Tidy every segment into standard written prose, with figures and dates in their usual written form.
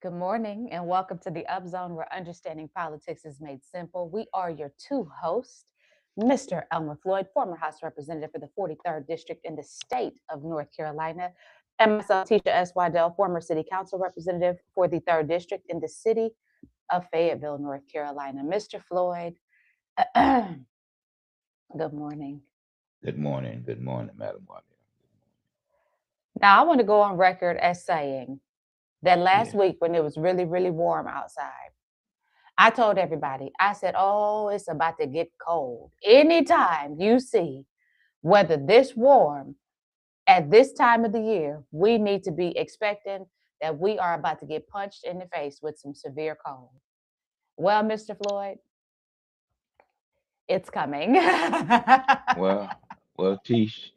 Good morning and welcome to the Up Zone where understanding politics is made simple. We are your two hosts, Mr. Elmer Floyd, former House Representative for the 43rd District in the state of North Carolina, and myself, Tisha S. Waddell, former City Council Representative for the 3rd District in the city of Fayetteville, North Carolina. Mr. Floyd, good morning. Good morning, Madam Waddell. Now, I want to go on record as saying that last Yeah, week when it was really, really warm outside, I told everybody, I said, oh, it's about to get cold. Anytime you see weather this warm at this time of the year, we need to be expecting that we are about to get punched in the face with some severe cold. Well, Mr. Floyd, it's coming. well, Tish,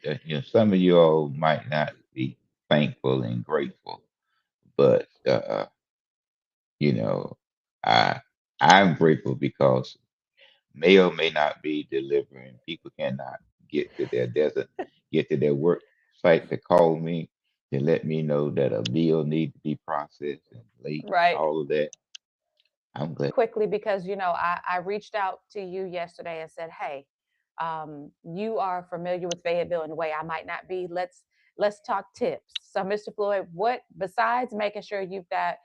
some of you all might not be thankful and grateful, but you know, I I'm grateful because mail may not be delivering. People cannot get to their desert, get to their work site to call me to let me know that a bill needs to be processed and late, Right. all of that. I'm glad. Quickly, because I reached out to you yesterday and said, hey, you are familiar with Fayetteville in a way I might not be. Let's talk tips. So, Mr. Floyd, what besides making sure you've got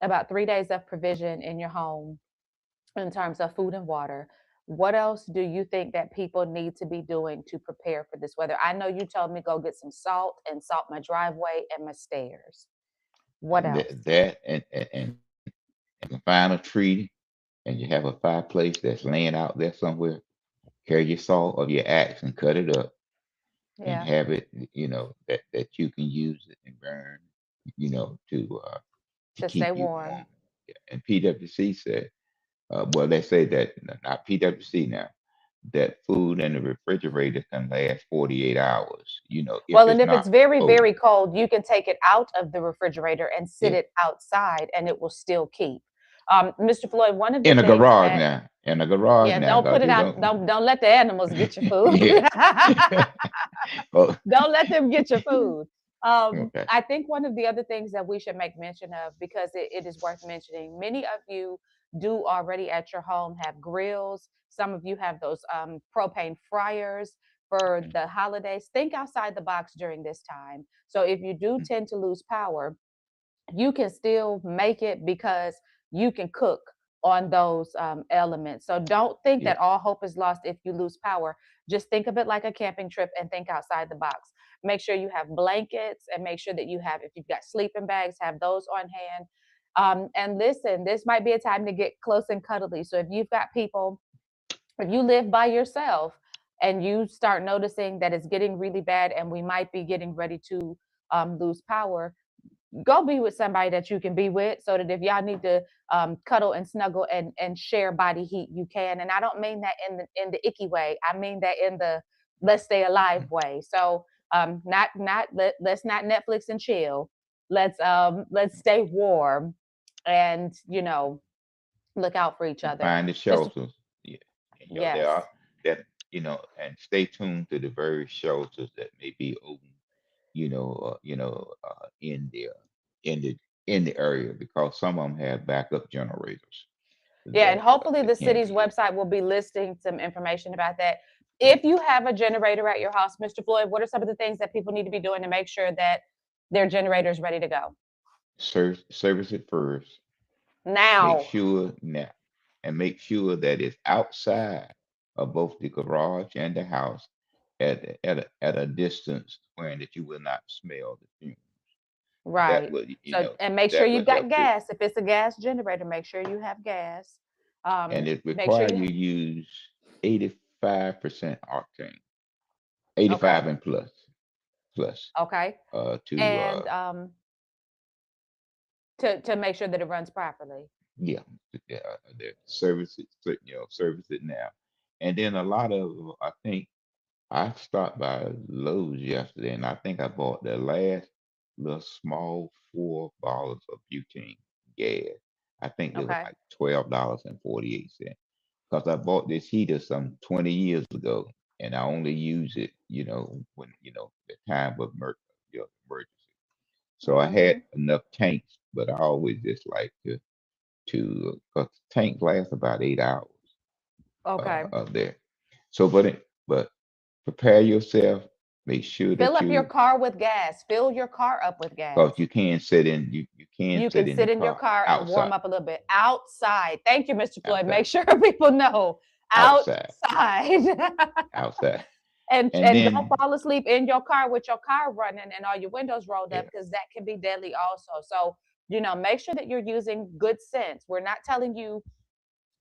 about 3 days of provision in your home in terms of food and water, what else do you think that people need to be doing to prepare for this weather? I know you told me go get some salt and salt my driveway and my stairs. What else? That and you can find a tree and you have a fireplace that's laying out there somewhere, carry your saw or your axe and cut it up and Yeah, have it, that you can use it and burn, to to stay keep you warm. warm. Yeah, and PWC said, well, they say that not PWC now, that food in the refrigerator can last 48 hours, if Well, and it's if not it's very, old. very cold, you can take it out of the refrigerator and sit Yeah. it outside and it will still keep. Mr. Floyd, one of the In a things garage that, now. In a garage yeah, now, don't put because it you out. don't. Don't let the animals get your food. Yeah. Oh, Don't let them get your food. okay. I think one of the other things that we should make mention of, because it is worth mentioning, many of you do already at your home have grills. Some of you have those propane fryers for the holidays. Think outside the box during this time. So if you do tend to lose power, you can still make it because you can cook on those elements. So don't think Yeah. that all hope is lost if you lose power. Just think of it like a camping trip and think outside the box. Make sure you have blankets and make sure that you have, if you've got sleeping bags, have those on hand. And listen, this might be a time to get close and cuddly. So if you've got people, if you live by yourself and you start noticing that it's getting really bad and we might be getting ready to lose power, go be with somebody that you can be with so that if y'all need to cuddle and snuggle and share body heat, you can. And I don't mean that in the icky way. I mean that in the let's stay alive way. So let's not Netflix and chill. Let's stay warm and look out for each other. Find the Mr. shelters. Yeah. And, there Yes. are that, and stay tuned to the various shelters that may be open, in in the in the area because some of them have backup generators Yeah, and that hopefully that the can city's be used. website will be listing some information about that. Yeah. If you have a generator at your house, Mr. Floyd, what are some of the things that people need to be doing to make sure that their generator is ready to go? Service it first. Make Now. sure now, and make sure that it's outside of both the garage and the house at a distance where that you will not smell the fumes. That Right. would, So, and make sure that you've would got help too. gas. If it's a gas generator, make sure you have gas. And it Make sure require you, you use 85% octane, 85 okay. and plus Okay. to And to make sure that it runs properly. yeah, the service it, service it now. And then a lot of, I think I stopped by Lowe's yesterday, and I think I bought the last little small 4 bottles of butane gas. I think it was Okay. like $12.48. Because I bought this heater some 20 years ago, and I only use it, when the time of emergency. So I had Mm-hmm. enough tanks but I always just like to cause tank lasts about 8 hours Okay. up there. So, but prepare yourself. Make sure Fill that up your car with gas. Fill your car up with gas. cause you can sit in you can You sit can in the sit in your car car and outside, warm up a little bit outside. Thank you, Mr. Floyd. outside, Make sure people know outside, outside. outside, and and and don't then fall asleep in your car with your car running and all your windows rolled up yeah, because that can be deadly also. So, make sure that you're using good sense. We're not telling you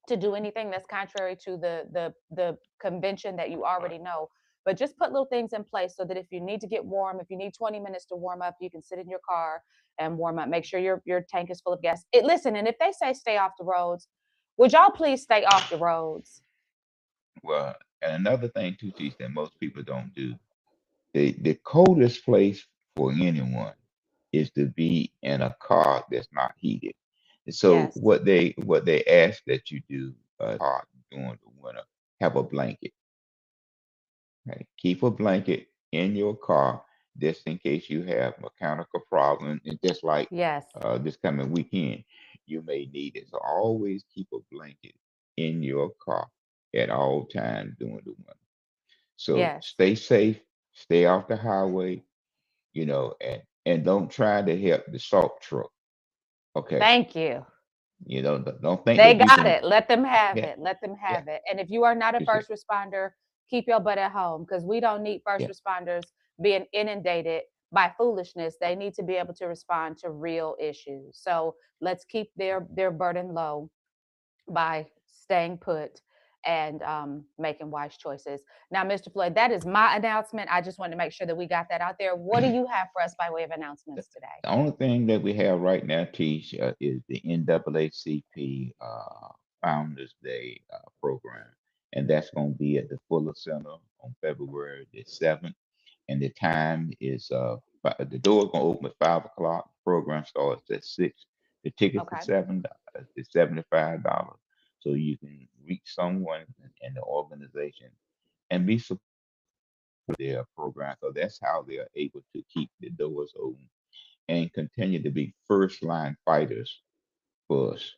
to do anything that's contrary to the convention that you right. already know. But just put little things in place so that if you need to get warm, if you need 20 minutes to warm up, you can sit in your car and warm up. Make sure your tank is full of gas. Listen, and if they say stay off the roads, would y'all please stay off the roads? Well, and another thing too, Teach, that most people don't do. The coldest place for anyone is to be in a car that's not heated. And so Yes. what they ask that you do hot during the winter, have a blanket. Okay? Keep a blanket in your car just in case you have mechanical problems. And just like Yes. this coming weekend, you may need it. So always keep a blanket in your car at all times during the winter. So Yes. stay safe, stay off the highway, and don't try to help the salt truck. Okay, Thank you. don't think They that you got can. it. Let them have Yeah, it. Let them yeah. have it. And if you are not a You see, first responder, keep your butt at home because we don't need first yeah. responders being inundated by foolishness. They need to be able to respond to real issues. So let's keep their burden low by staying put and making wise choices. Now, Mr. Floyd, that is my announcement. I just wanted to make sure that we got that out there. What do you have for us by way of The announcements today? the only thing that we have right now, Tish, is the NAACP Founders Day program, and that's going to be at the Fuller Center on February the 7th. And the time is the door is gonna open at 5 o'clock. The program starts at 6. The tickets are Okay. $7. It's $75, so you can reach someone in the organization and be supportive of their program. So that's how they are able to keep the doors open and continue to be first line fighters for us.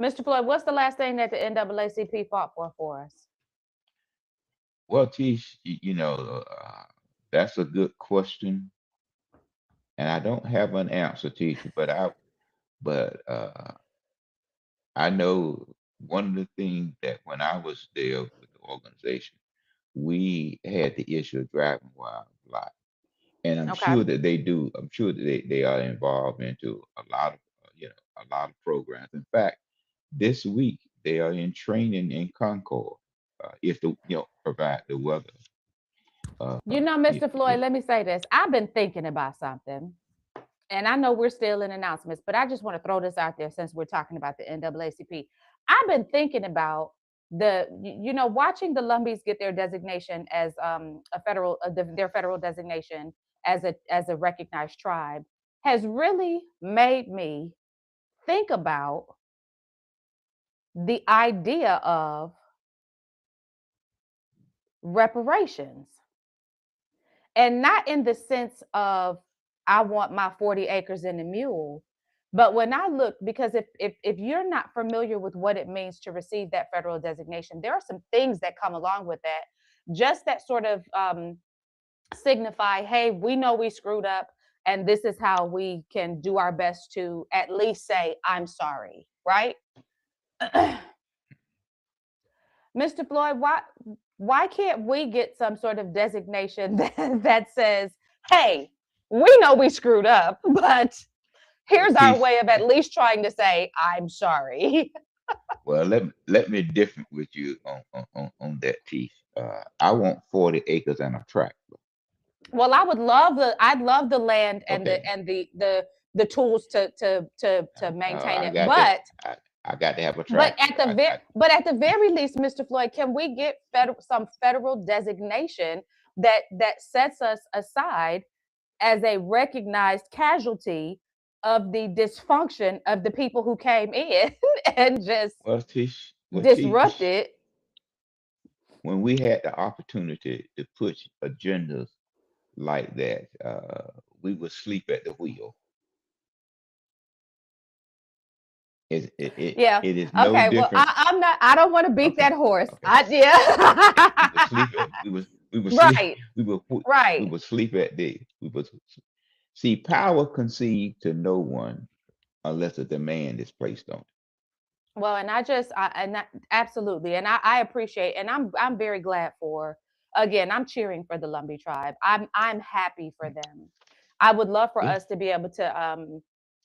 Mr. Floyd, what's the last thing that the NAACP fought for us? Well, Tish, that's a good question, and I don't have an answer, Tish, but I know one of the things that when I was there with the organization, we had the issue of driving while black. And I'm Okay. sure that they do. I'm sure that they are involved into a lot of, a lot of programs. In fact, this week they are in training in Concord, if the, provide the weather. Yeah, Mr. Floyd, let me say this. I've been thinking about something, and I know we're still in announcements, but I just want to throw this out there since we're talking about the NAACP. I've been thinking about watching the Lumbees get their designation as a federal, their federal designation as a recognized tribe has really made me think about the idea of reparations. And not in the sense of I want my 40 acres and a mule, but when I look, because if you're not familiar with what it means to receive that federal designation, there are some things that come along with that, just that sort of signify, hey, we know we screwed up, and this is how we can do our best to at least say I'm sorry, right? Mr. Floyd, why can't we get some sort of designation that says, hey, we know we screwed up, but well, here's our Tish, way of at least trying to say, I'm sorry. well, let me differ with you on that, Tish. I want 40 acres and a tractor. Well, I'd love the land and Okay. the tools to Uh, maintain I it. got that. I got to have a But tractor. at the I but at the very least, Mr. Floyd, can we get some federal designation that sets us aside as a recognized casualty of the dysfunction of the people who came in and just well, Tish, disrupted? when we had the opportunity to push agendas like that, we would sleep at the wheel. Yeah. it is no Okay. Well, different. I'm not. I don't want to beat Okay, that horse. okay, I okay. We would yeah. sleep at we would sleep Right. we Right. would sleep at the we would see power concede to no one unless a demand is placed on it. Well, and I just, and that, absolutely, and I appreciate, and I'm very glad for. Again, I'm cheering for the Lumbee tribe. I'm happy for them. I would love for Yeah, us to be able to,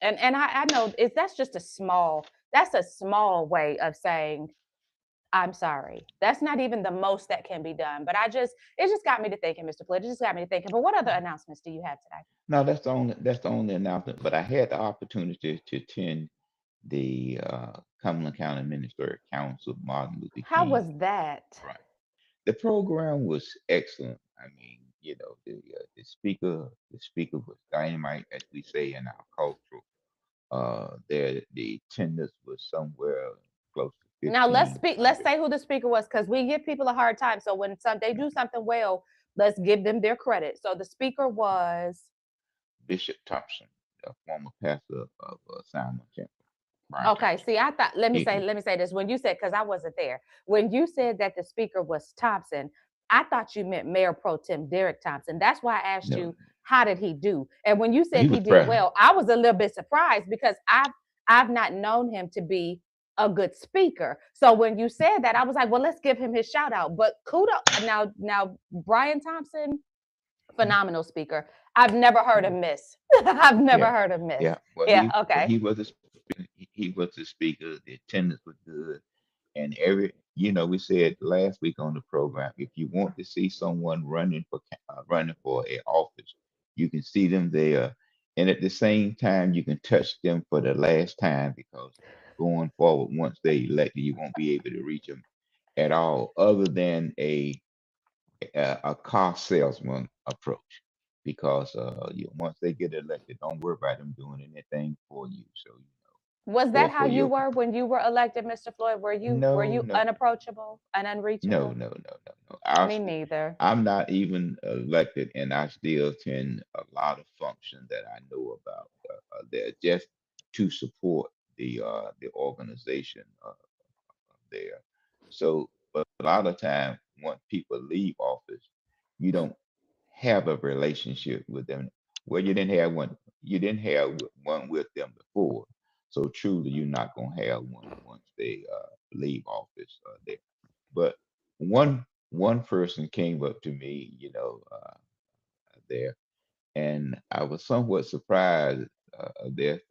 and I know it's that's just a small, that's a small way of saying I'm sorry. That's not even the most that can be done. But it just got me to thinking, Mr. Flint. It just got me to thinking. But what other yeah. announcements do you have today? No, that's the only announcement. But I had the opportunity to attend the Cumberland County Ministerial Council Martin Luther How King. was that? Right. The program was excellent. I mean, the speaker was dynamite, as we say in our culture. The attendance was somewhere close to Now let's speak. Let's 1,500. say who the speaker was, because we give people a hard time. So when they do something well, let's give them their credit. So the speaker was Bishop Thompson, the former pastor of Simon Temple, Brian okay. Thompson. See, I thought He, let me say this. When you said, because I wasn't there, when you said that the speaker was Thompson, I thought you meant Mayor Pro Tem Derek Thompson. That's why I asked no, you how did he do. And when you said he he was did present. well, I was a little bit surprised because I've not known him to be a good speaker. So when you said that, I was like, well, let's give him his shout out. But kudos now Brian Thompson, phenomenal speaker. I've never heard Yeah, him miss. I've never yeah, heard him miss. yeah. Well, Yeah. well, Okay. he was the speaker. The attendance was good, and we said last week on the program, if you want to see someone running for a office, you can see them there, and at the same time, you can touch them for the last time because going forward, once they elected, you won't be able to reach them at all, other than a car salesman approach because once they get elected, don't worry about them doing anything for you. So Was that or how for you your were when you were elected, Mr. Floyd? Were no, you no, unapproachable and no, unreachable? no, no, no, no. I Me st- neither. I'm not even elected, and I still attend a lot of functions that I know about. They're just to support the organization there. So, but a lot of time, once people leave office, you don't have a relationship with them. Well, you didn't have one with them before. So truly, you're not gonna have one once they leave office there. But one person came up to me, there, and I was somewhat surprised there,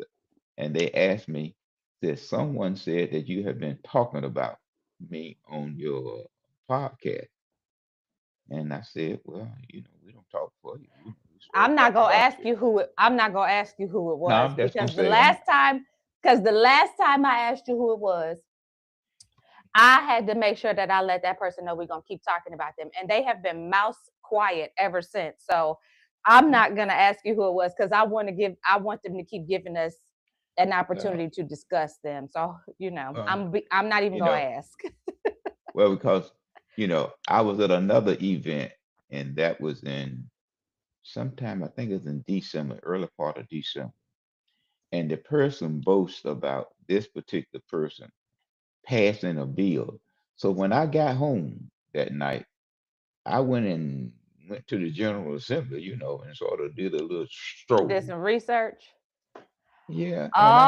and they asked me that someone said that you have been talking about me on your podcast. And I said, well, we don't talk for you. We start talking about you. I'm not gonna ask you who it No, was I'm just gonna because say I'm the last time I asked you who it was, I had to make sure that I let that person know we're gonna keep talking about them. And they have been mouse quiet ever since. So I'm okay. not gonna ask you who it was because I want them to keep giving us an Uh, opportunity to discuss them. So, uh, I'm not even you gonna know, ask. well, because I was at another event, and that was in sometime I think it was in December, early part of December, and the person boasts about this particular person passing a bill. So when I got home that night, I went to the General Assembly, and sort of did a little Did stroll. some research. Yeah, and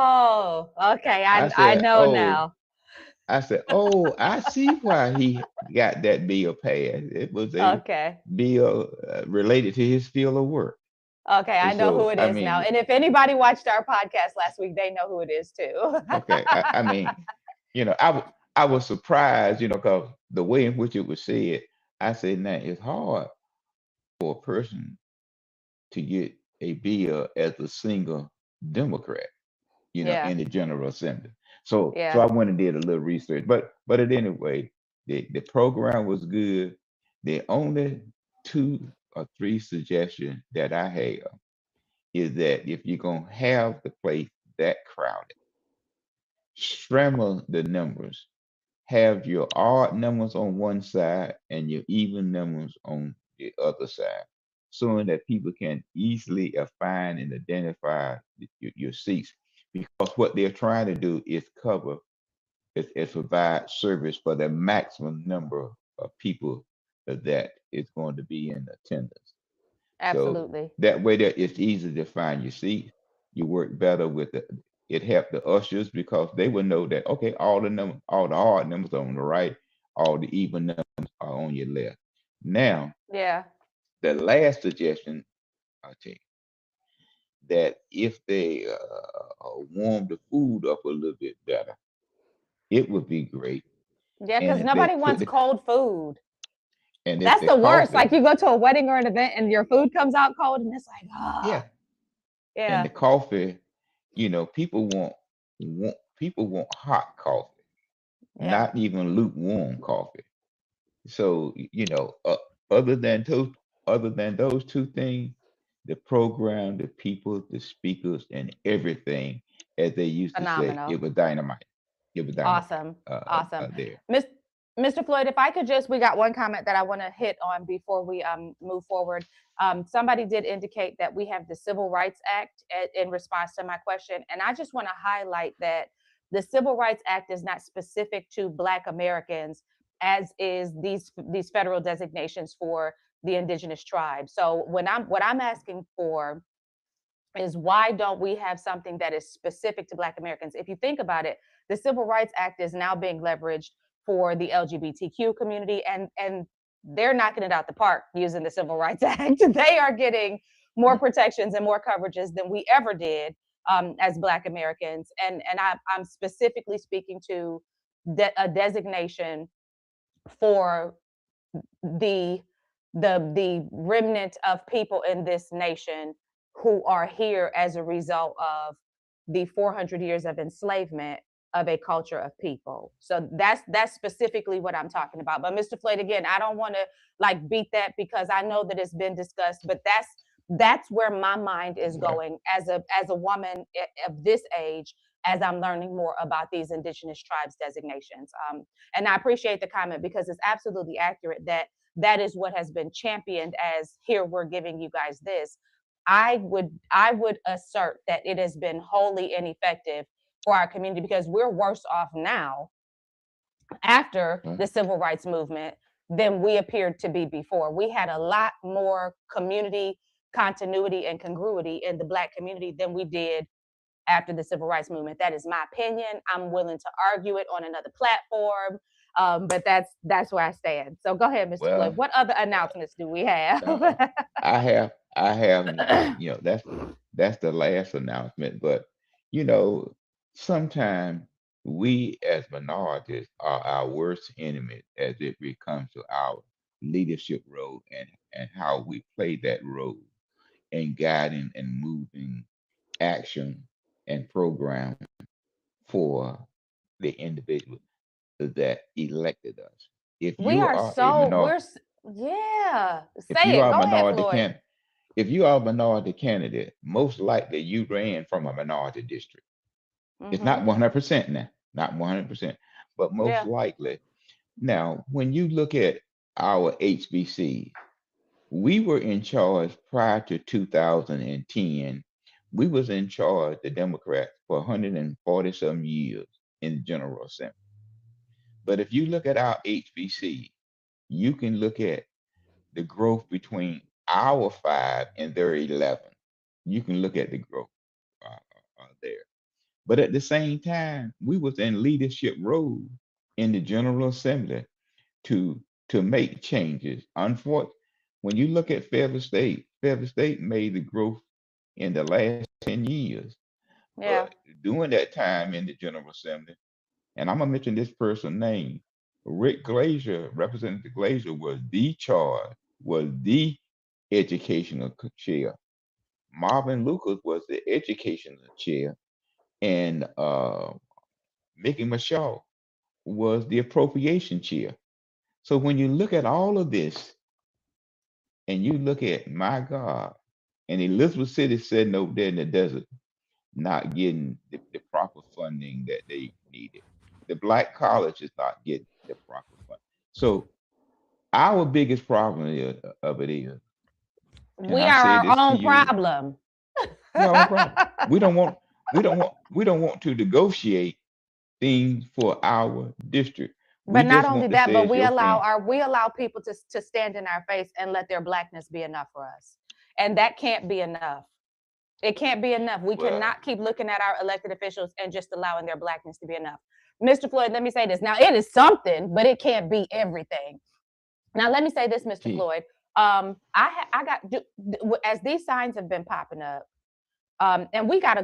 Oh, okay. I I said, know oh, now. I see why he got that bill passed. It was a Okay. bill related to his field of work. Okay, I And know who so, it I is now. mean, And if anybody watched our podcast last week, they know who it is too. okay, I mean, I was surprised, because the way in which it was said, I said, now it's hard for a person to get a bill as a single Democrat, Yeah, in the General Assembly. So yeah. I went and did a little research. But at any way, the program was good. The only two or three suggestions that I have is that if you're gonna have the place that crowded, scramble the numbers. Have your odd numbers on one side and your even numbers on the other side, so that people can easily find and identify your seats. because what they're trying to do is cover, is provide service for the maximum number of people that is going to be in attendance. So Absolutely. that way, that it's easy to find your seat. You work better with the. It helped the ushers because they would know that, okay, all the odd numbers are on the right, all the even numbers are on your left. Now, Yeah. the last suggestion I'll take, that if they warm the food up a little bit better, it would be great. Yeah, And because if they nobody put wants the cold food. and if That's the the worst. coffee, Like you go to a wedding or an event and your food comes out cold, and it's like, yeah, ah, and yeah, the coffee, people want hot coffee, yeah. not even lukewarm coffee. So other than those two things, the program, the people, the speakers, and everything, as they used to say, Phenomenal. it was dynamite. It was dynamite Awesome. Awesome. there. Miss Mr. Floyd, if I could just, we got one comment that I want to hit on before we move forward. Somebody did indicate that we have the Civil Rights Act in response to my question. And I just want to highlight that the Civil Rights Act is not specific to Black Americans, as is these federal designations for the indigenous tribes. So what I'm asking for is, why don't we have something that is specific to Black Americans? If you think about it, the Civil Rights Act is now being leveraged for the LGBTQ community, and they're knocking it out the park using the Civil Rights Act. They are getting more protections and more coverages than we ever did as Black Americans. I'm specifically speaking to a designation for the the remnant of people in this nation who are here as a result of the 400 years of enslavement of a culture of people. So that's specifically what I'm talking about. But Mr. Floyd, again, I don't want to like beat that, because I know that it's been discussed, but that's where my mind is Well, going as a woman of this age, as I'm learning more about these indigenous tribes designations. And I appreciate the comment, because it's absolutely accurate that that is what has been championed as, here we're giving you guys this. I would assert that it has been wholly ineffective for our community, because we're worse off now after well, the civil rights movement than we appeared to be before. We had a lot more community continuity and congruity in the Black community than we did after the civil rights movement. That is my opinion. I'm willing to argue it on another platform, but that's where I stand. So go ahead, Mr. Floyd. well, What other uh, announcements do we have? uh, I have, that's the last announcement. But you know, sometimes we as minorities are our worst enemy as it comes to our leadership role, and how we play that role in guiding and moving action and program for the individual that elected us. If We you are are a so minority, yeah. if Say you it. are a Go ahead, minority Floyd. can if you are a minority candidate, most likely you ran from a minority district. It's Mm-hmm. not 100% now, not 100%, but most Yeah. likely. Now, when you look at our HBC, we were in charge prior to 2010. We was in charge, the Democrats, for 140 some years in the General Assembly. But if you look at our HBC, you can look at the growth between our five and their 11. You can look at the growth there. But at the same time, we was in leadership role in the General Assembly to make changes. Unfortunately, when you look at Fairview State made the growth in the last 10 years. Yeah. But during that time in the General Assembly, and I'm gonna mention this person's name, Rick Glazier, Representative Glazier was the educational chair. Marvin Lucas was the educational chair, and Mickey Michaud was the appropriation chair. So when you look at all of this, and you look at, my God, and Elizabeth City sitting over there in the desert, not getting the proper funding that they needed. The Black college is not getting the proper funding. So our biggest problem of it is, and We I are say our this to own you, problem. we our own problem. We don't want. we don't want to negotiate things for our district. We But not just only want to that, say but as your friend. we allow people to stand in our face and let their blackness be enough for us. And that can't be enough. It can't be enough. We Well, cannot keep looking at our elected officials and just allowing their blackness to be enough. Mr. Floyd, let me say this. Now, it is something, but it can't be everything. Now, let me say this, Mr. gee, Floyd. I got as these signs have been popping up, and we got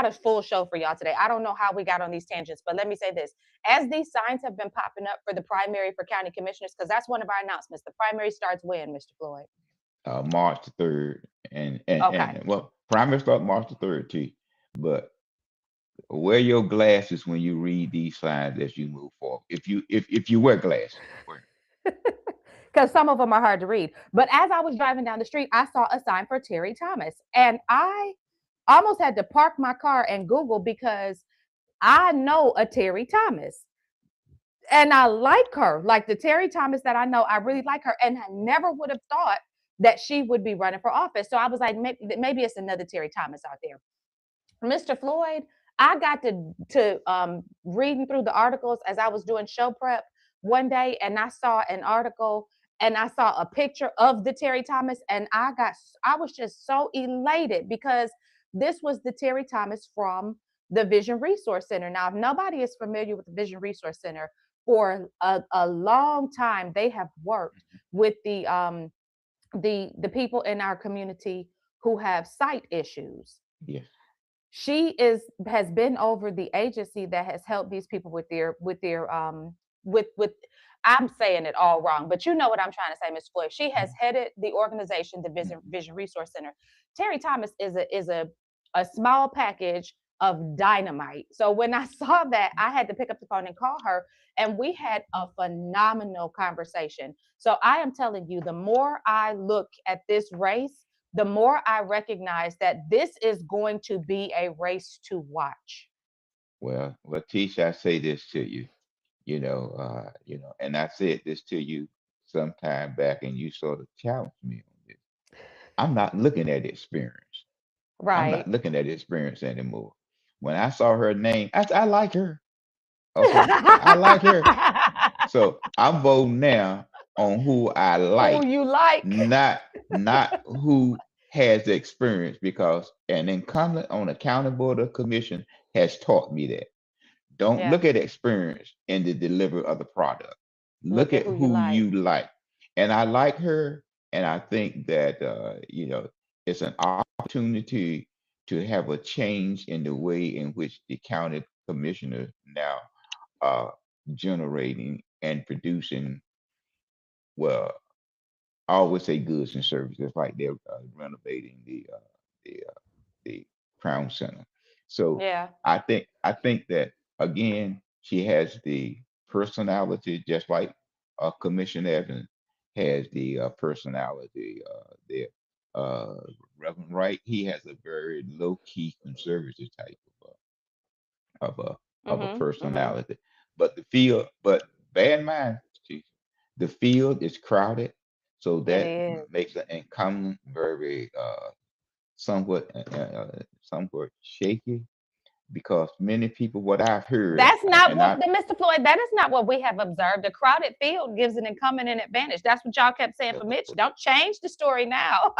a full show for y'all today. I don't know how we got on these tangents, but let me say this: as these signs have been popping up for the primary for county commissioners, because that's one of our announcements. The primary starts when, Mr. Floyd? March the 3rd, Okay. and well, primary start March the 3rd, T. But wear your glasses when you read these signs as you move forward. If you wear glasses, wear. Because some of them are hard to read. But as I was driving down the street, I saw a sign for Terry Thomas, and I almost had to park my car and Google because I know a Terry Thomas. And I like her, like the Terry Thomas that I know. I really like her, and I never would have thought that she would be running for office. So I was like, maybe it's another Terry Thomas out there. Mr. Floyd, I got to reading through the articles as I was doing show prep one day, and I saw an article and I saw a picture of the Terry Thomas, and I was just so elated because this was the Terry Thomas from the Vision Resource Center. Now, if nobody is familiar with the Vision Resource Center, for a long time they have worked with the people in our community who have sight issues. Yes, She is has been over the agency that has helped these people with I'm saying it all wrong, but you know what I'm trying to say, Ms. Floyd. She has headed the organization, the Vision Resource Center. Terry Thomas is a small package of dynamite. So when I saw that, I had to pick up the phone and call her, and we had a phenomenal conversation. So I am telling you, the more I look at this race, the more I recognize that this is going to be a race to watch. well, Tisha, I say this to you. And I said this to you some time back, and you sort of challenged me on this. I'm not looking at experience. I'm Right. not looking at experience anymore. When I saw her name, I said, I like her. Okay, I like her. So I'm voting now on who I Who like, you like. not who has the experience, because an incumbent on the county board of commission has taught me that. Don't Yeah. look at experience in the delivery of the product. Look Look at at who you who like. you like. And I like her, and I think that it's an opportunity to have a change in the way in which the county commissioner now are generating and producing, well, I always say goods and services, like they're renovating the the Crown Center. So Yeah. I think that, again, she has the personality, just like Commissioner Evans has the personality there. Uh, Reverend Wright, he has a very low key conservative type of a of a Mhm. Mhm. personality. But bear in mind, Chief, the field is crowded, so It that is. makes the incumbent very somewhat shaky, because many people, what I've heard, That's not and what I Mr. Floyd. That is not what we have observed. A crowded field gives an incumbent an advantage. That's what y'all kept saying for Mitch. Don't change the story now.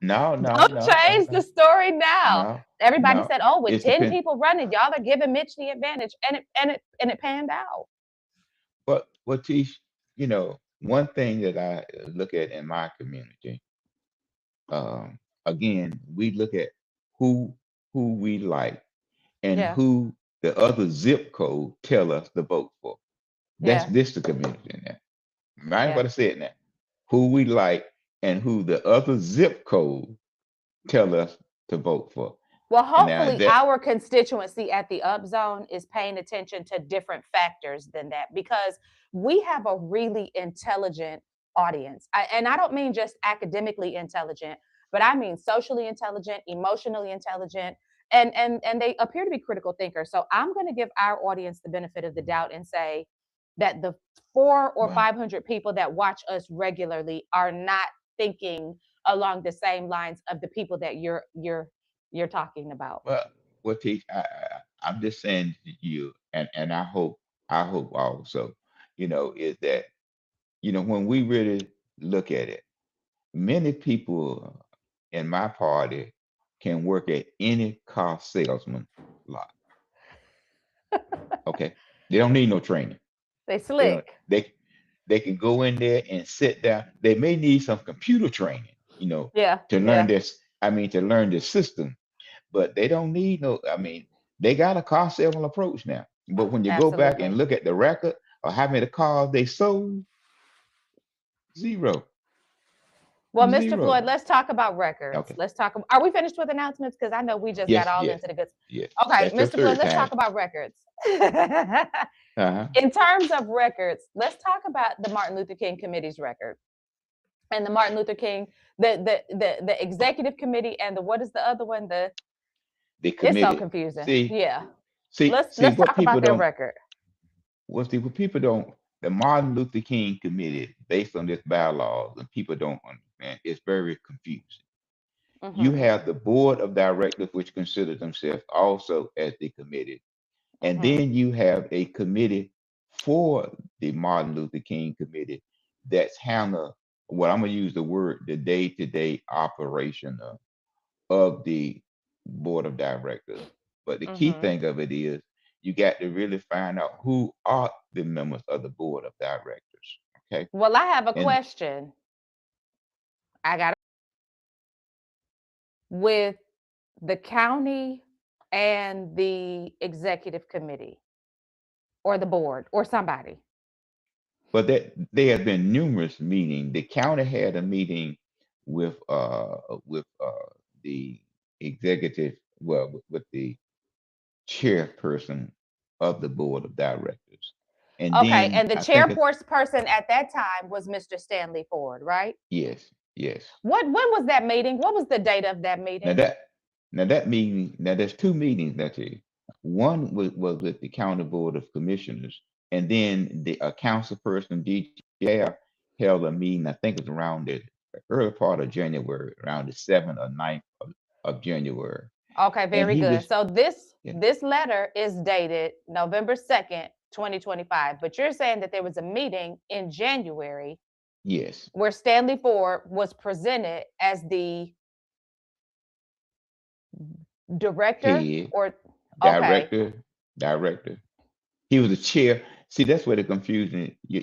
no, no, Don't no, no, change the no, story now. no, Everybody no. said, "Oh, with It's 10 depend. people running, y'all are giving Mitch the advantage," and it panned out. But what teach, one thing that I look at in my community, again, we look at who who we like, and Yeah. who the other zip code tell us to vote for. That's Yeah. this the community now. Mind Yeah. what I said now. Who we like and who the other zip code tell us to vote for. Well, And now hopefully, that, our constituency at the Up Zone is paying attention to different factors than that because we have a really intelligent audience. And I don't mean just academically intelligent, but I mean socially intelligent, emotionally intelligent, and they appear to be critical thinkers. So I'm going to give our audience the benefit of the doubt and say that the four or well, 500 people that watch us regularly are not thinking along the same lines of the people that you're talking about. well, what teach I'm just saying to you, and I hope also, is that, when we really look at it, many people in my party can work at any car salesman lot. Okay. They don't need no training. They They don't, slick. they can go in there and sit down. They may need some computer training, Yeah, to learn yeah, this. I mean, to learn the system, but they don't need no. I mean, they got a car salesman approach now. But when you go back and absolutely. look at the record of how many cars they sold, zero, Well, Mr. zero. Floyd, let's talk about records. Okay. Let's talk. Are we finished with announcements? Because I know we just got Yes, all yes, into the goods. yes. Okay, That's your Mr. Floyd, third let's time. talk about records. Uh-huh. In terms of records, let's talk about the Martin Luther King Committee's record and the Martin Luther King, the executive committee, and the what is the other one? They It's so committed. confusing. See, Yeah, see, see let's what talk people about their don't. record. What people don't. The Martin Luther King Committee, based on this bylaws, and people don't understand. It's very confusing. You Mm-hmm. have the board of directors, which consider themselves also as the committee. And Mm-hmm. then you have a committee for the Martin Luther King Committee that's handle what I'm gonna use the word the day-to-day operation of the board of directors. But the key Mm-hmm. thing of it is you got to really find out who are the members of the board of directors. Okay. Well, I have a And question. I got with the county and the executive committee or the board or somebody. but that there have been numerous meetings. The county had a meeting with the executive, well, with the chairperson of the board of directors. And Okay, then and the I think chairperson at that time was Mr. Stanley Ford, right? yes, yes. What when was that meeting? What was the date of that Now meeting? that meeting, now there's two meetings that day. One was with the county board of commissioners, and then the council person DJR held a meeting. I think it was around the early part of January, around the 7th or 9th of January. Okay, And very he good. was, So this yeah, this letter is dated November 2nd, 2025, but you're saying that there was a meeting in January yes, where Stanley Ford was presented as the director head, or okay. director, director. He was the chair. See, that's where the confusion, you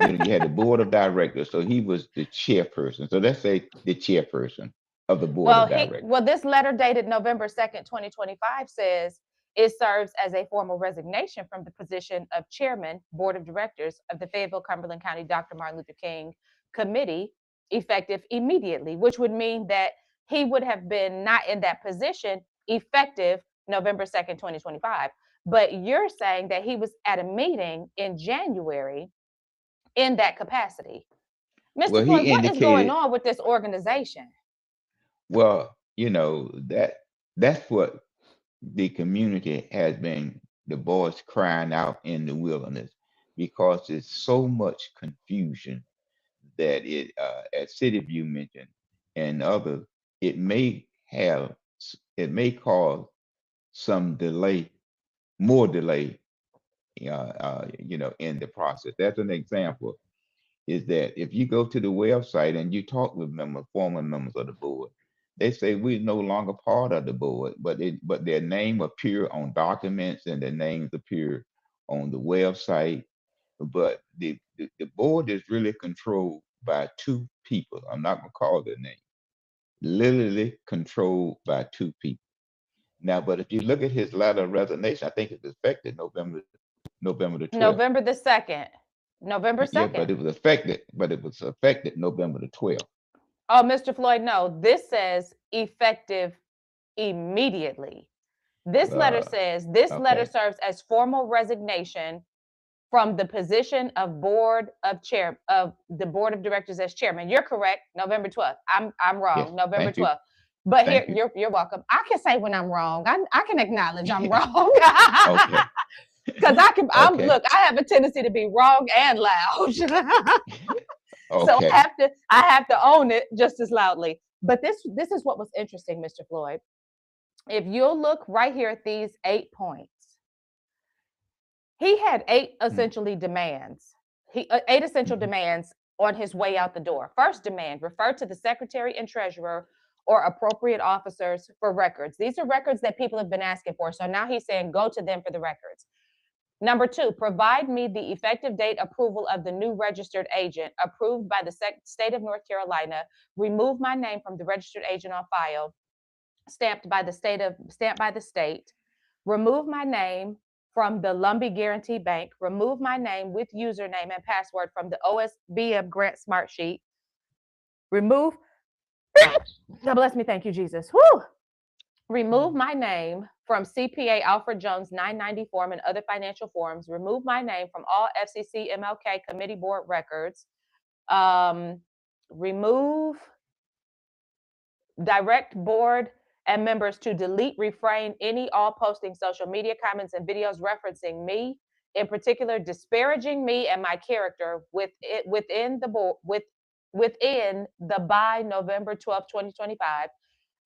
had the board of directors, so he was the chairperson. So let's say the chairperson of the board of directors. Well, this letter dated November 2nd, 2025 says it serves as a formal resignation from the position of chairman, board of directors of the Fayetteville Cumberland County Dr. Martin Luther King Committee, effective immediately, which would mean that he would have been not in that position effective November 2nd, 2025. But you're saying that he was at a meeting in January in that capacity. Well, Mr. Floyd, he what is going indicated, on with this organization? well, that's what the community has been, the voice crying out in the wilderness, because there's so much confusion that as City View mentioned and others, it may it may cause some delay, more delay, in the process. That's an example. Is that if you go to the website and you talk with former members of the board, they say we're no longer part of the board, but their name appear on documents and their names appear on the website. But the board is really controlled by two people. I'm not gonna call their name. Literally controlled by two people. Now, but if you look at his letter of resignation, I think it's effective November the 12th. November the 2nd. November Yeah, 2nd. but it was affected November the 12th. Oh, Mr. Floyd, no, this says effective immediately. This letter Uh, says this letter okay. serves as formal resignation from the position of board of chair of the board of directors as chairman. You're correct. November 12th. I'm Yes. wrong. November Thank you. 12th. But here, Thank you. you're welcome. I can say when I'm wrong. I can acknowledge I'm wrong. Okay. Because I'm Okay. look, I have a tendency to be wrong and loud. So Okay. I have to own it just as loudly. But this is what was interesting, Mr. Floyd. If you'll look right here at these 8 points, he had 8 mm, essentially demands. 8 essential mhm. demands on his way out the door. First demand, refer to the secretary and treasurer or appropriate officers for records. These are records that people have been asking for. So now he's saying go to them for the records. Number 2, provide me the effective date approval of the new registered agent approved by the state of North Carolina. Remove my name from the registered agent on file, stamped by the state. Remove my name from the Lumbee Guarantee Bank. Remove my name with username and password from the OSBM Grant Smart Sheet. Remove. God bless me. Thank you, Jesus. Whew. Remove my name from CPA Alfred Jones 990 form and other financial forms. Remove my name from all FCC MLK committee board records. Remove direct board and members to delete, refrain any all posting social media comments and videos referencing me, in particular disparaging me and my character within the board within the by November 12th, 2025.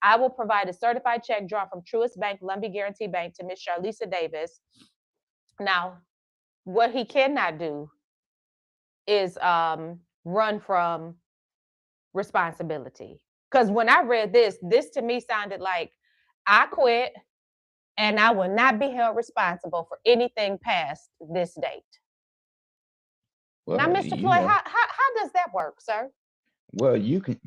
I will provide a certified check drawn from Truist Bank, Lumbee Guarantee Bank to Ms. Charlisa Davis. Now, what he cannot do is run from responsibility. Because when I read this to me sounded like I quit and I will not be held responsible for anything past this date. Now, Well, Mr. you Floyd, know, how does that work, sir? well, you can